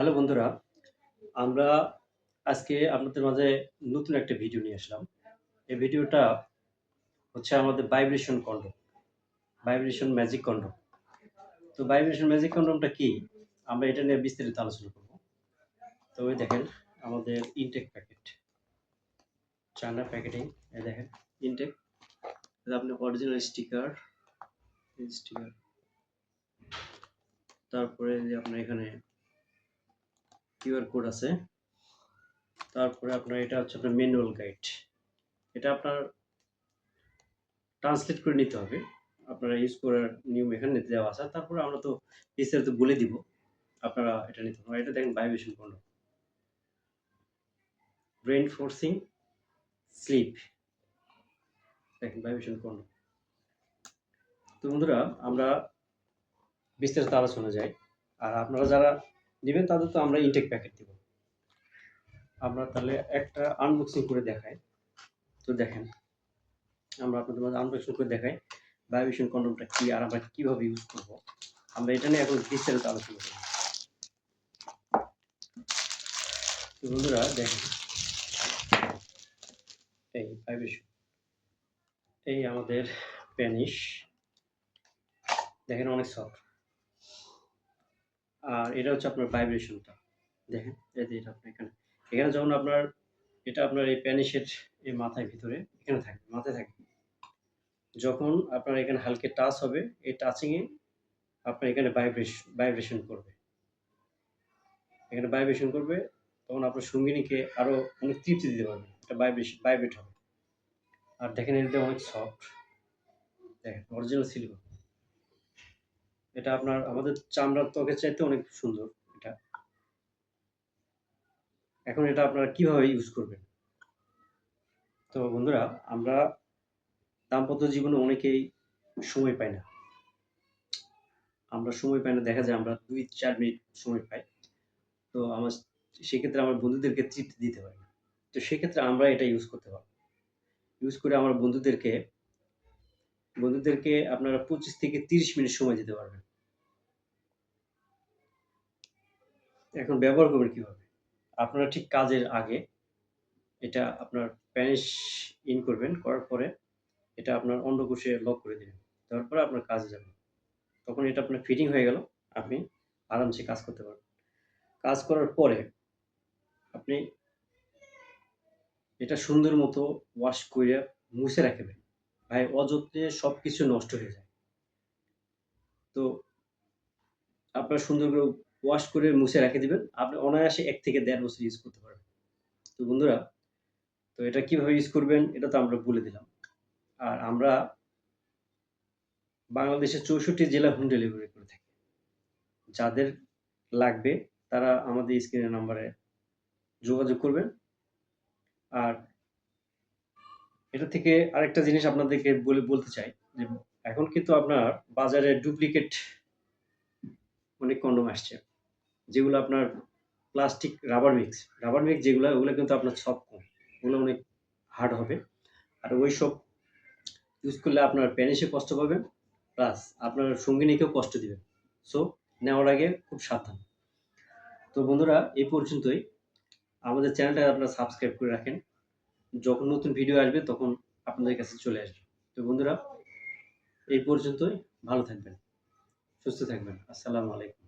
Hello বন্ধুরা, আমরা আজকে আপনাদের মাঝে নতুন একটা ভিডিও নিয়ে আসলাম। এই ভিডিওটা হচ্ছে আমাদের vibration condom, vibration magic condom. তো ভাইব্রেশন ম্যাজিক কন্ডমটা কি? আমরা এটা নিয়ে বিস্তারিত আলোচনা করব। তো ওই দেখেন আমাদের ইনটেক প্যাকেট, চায়না প্যাকেটিং, এই দেখেন ইনটেক। আপনি অরিজিনাল স্টিকার, স্টিকার, তারপরে যে আপনার এখানে কিউআর কোড আছে, তারপরে আপনার এটা হচ্ছে আপনার ম্যানুয়াল গাইড। এটা আপনার ট্রান্সলেট করে নিতে হবে। আপনারা ইউজ করার নিয়ম এখানে দেওয়া আছে। তারপরে আমরা তো বিস্তারিত বলে দিব। আপনারা এটা নিতে পারেন। এটা দেখেন vibration condom. Brain forcing slip. দেখেন ভাইব্রেশন কন্ডম। তো বন্ধুরা আমরা বিস্তারিত আলোচনা যাই। আর আপনারা যারা নিবেন তাদের তো আমরা ইনটেক প্যাকেট দিব। আমরা তাহলে একটা আনবক্সিং করে দেখাই। তো দেখেন আমরা আপনাদের মাঝে আনবক্সিং করে দেখাই ভাইব্রেশন কন্ডমটা কি আর আমরা কিভাবে ইউজ করব। আমরা এটা নিয়ে এখন বিস্তারিত আলোচনা করব। তো বন্ধুরা দেখেন এই ভাইব্রেশন, এই আমাদের প্যানিশ দেখেন অনেক সফট। আর এটা হচ্ছে আপনার ভাইব্রেশনটা দেখেন, এই যে এটা আপনার এখানে এখানে যখন আপনার এটা আপনার এই প্যানিশের এই মাথায় ভিতরে এখানে থাকবে, মাথায় থাকবে। যখন আপনার এখানে হালকা টাচ হবে, এই টাচিংয়ে আপনার এখানে ভাইব্রেশন করবে, এখানে ভাইব্রেশন করবে, তখন আপনার সঙ্গিনীকে আরো অনেক তৃপ্তি দিতে পারবে। এটা ভাইব্রেট হবে। আর দেখেন এটা অনেক সফট, দেখেন অরিজিনাল সিলিকন। এটা আপনার আমাদের চামড়ার ত্বকের চাইতে অনেক সুন্দর এটা। এখন এটা আপনারা কিভাবে ইউজ করবেন? তো বন্ধুরা আমরা দাম্পত্য জীবনে অনেকেই সময় পাই না। আমরা সময় পাই না, দেখা যায় আমরা ২-৪ মিনিট সময় পাই। তো সেক্ষেত্রে আমার বন্ধুদেরকে তৃপ্তি দিতে পারি না। তো সেক্ষেত্রে আমরা এটা ইউজ করতে পারবো। ইউজ করে আমার বন্ধুদেরকে আপনারা ২৫ থেকে ৩০ মিনিট সময় দিতে পারবেন। এখন ব্যবহার করবেন কিভাবে? আপনারা ঠিক কাজের আগে এটা আপনার প্যানিশ ইন করবেন, করার পরে এটা আপনার অন্ডকোষে লক করে দিবেন। দেওয়ার পরে আপনার কাজে যাবেন। তখন এটা আপনার ফিটিং হয়ে গেল। আপনি আরামসে কাজ করতে পারবেন। কাজ করার পরে আপনি এটা সুন্দর মতো ওয়াশ কইরা মুছে রাখবেন। ভাই অযত্নে সবকিছু নষ্ট হয়ে যায়। তো আপনার সুন্দর করে ওয়াশ করে মুছে রেখে দিবেন। আপনি অনায়াসে ১ থেকে ১.৫ বছর ইউজ করতে পারবেন। তো বন্ধুরা, তো এটা কিভাবে ইউজ করবেন এটা তো আমরা বলে দিলাম। আর আমরা বাংলাদেশের ৬৪ জেলায় হোম ডেলিভারি করে থাকি। যাদের লাগবে তারা আমাদের স্ক্রিনের নাম্বারে যোগাযোগ করবেন। আর এটা থেকে আরেকটা জিনিস আপনাদেরকে বলতে চাই যে এখন কিন্তু আপনার বাজারে ডুপ্লিকেট অনেক কন্ডম আসছে। যেগুলো আপনার প্লাস্টিক রাবার মিক্স যেগুলা ওগুলা কিন্তু আপনার সফট কম। ওগুলো অনেক হার্ড হবে। আর ওইসব ইউজ করলে আপনার প্যানিসে কষ্ট পাবেন, প্লাস আপনার সঙ্গিনীকেও কষ্ট দিবেন। সো নেওয়ার আগে খুব সাবধান। তো বন্ধুরা এই পর্যন্তই। আমাদের চ্যানেলটা আপনারা সাবস্ক্রাইব করে রাখেন। যখন নতুন ভিডিও আসবে তখন আপনাদের কাছে চলে আসবে। তো বন্ধুরা এই পর্যন্তই। ভালো থাকবেন, সুস্থ থাকবেন। আসসালামু আলাইকুম।